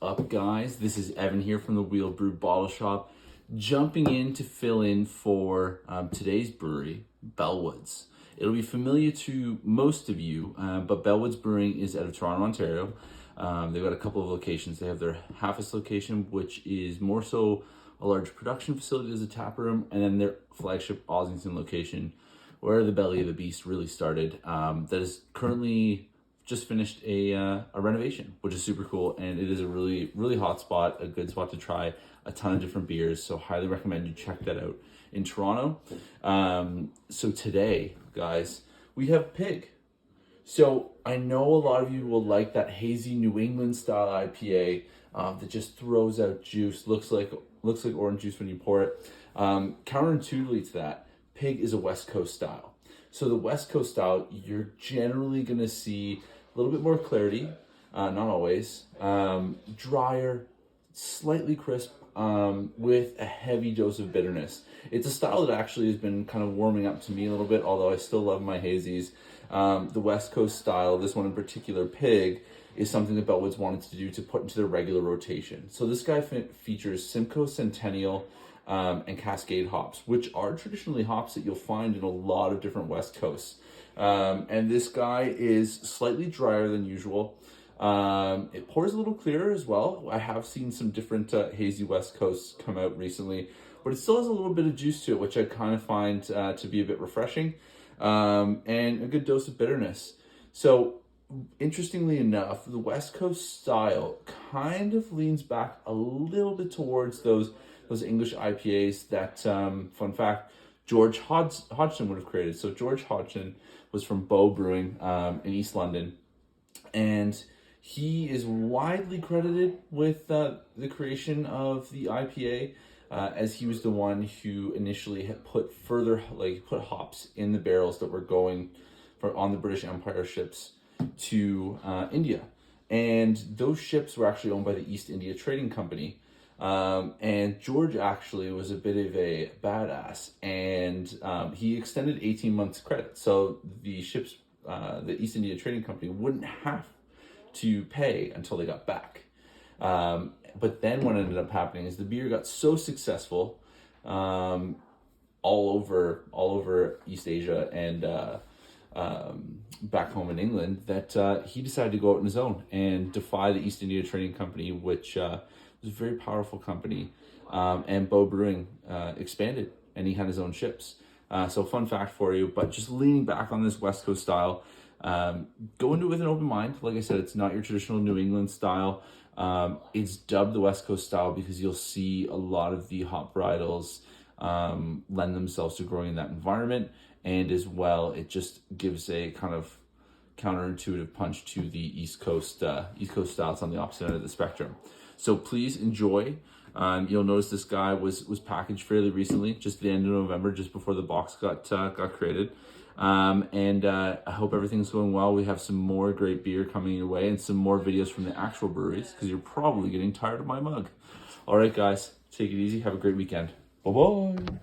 up, guys? This is Evan here from the Wheel Brew Bottle Shop, jumping in to fill in for today's brewery, Bellwoods. It'll be familiar to most of you, but Bellwoods Brewing is out of Toronto, Ontario. They've got a couple of locations. They have their Halfus location, which is more so a large production facility as a tap room, and then their flagship Ossington location, where the belly of the beast really started, that is currently just finished a renovation, which is super cool, and it is a really hot spot, a good spot to try a ton of different beers, so highly recommend you check that out in Toronto. So today, guys, we have Pig. So I know a lot of you will like that hazy New England style IPA that just throws out juice, looks like orange juice when you pour it. Counterintuitively to that, Pig is a West Coast style. So the West Coast style, you're generally going to see a little bit more clarity, not always, drier, slightly crisp, with a heavy dose of bitterness. It's a style that actually has been kind of warming up to me a little bit, although I still love my hazies. The West Coast style, this one in particular, Pig, is something that Bellwoods wanted to do to put into their regular rotation. So this guy features Simcoe Centennial and Cascade hops, which are traditionally hops that you'll find in a lot of different West Coasts. And this guy is slightly drier than usual. It pours a little clearer as well. I have seen some different hazy West Coasts come out recently, but it still has a little bit of juice to it, which I kind of find to be a bit refreshing, and a good dose of bitterness. So interestingly enough, the West Coast style kind of leans back a little bit towards those English IPAs that, fun fact, George Hodgson would have created. So George Hodgson was from Bow Brewing in East London, and he is widely credited with the creation of the IPA, as he was the one who initially had put hops in the barrels that were going on the British Empire ships to India. And those ships were actually owned by the East India Trading Company. And George actually was a bit of a badass, and he extended 18 months credit. So the ships, the East India Trading Company, wouldn't have to pay until they got back. But then what ended up happening is the beer got so successful all over East Asia and back home in England that he decided to go out on his own and defy the East India Trading Company, which was a very powerful company, and Bow Brewing expanded, and he had his own ships. So fun fact for you, but just leaning back on this West Coast style, go into it with an open mind. Like I said, it's not your traditional New England style. It's dubbed the West Coast style because you'll see a lot of the hop varietals lend themselves to growing in that environment, and as well, it just gives a kind of counterintuitive punch to the East Coast style. It's on the opposite end of the spectrum. So please enjoy. You'll notice this guy was packaged fairly recently, just the end of November, just before the box got created. And I hope everything's going well. We have some more great beer coming your way and some more videos from the actual breweries, because you're probably getting tired of my mug. All right, guys, take it easy. Have a great weekend. Bye-bye.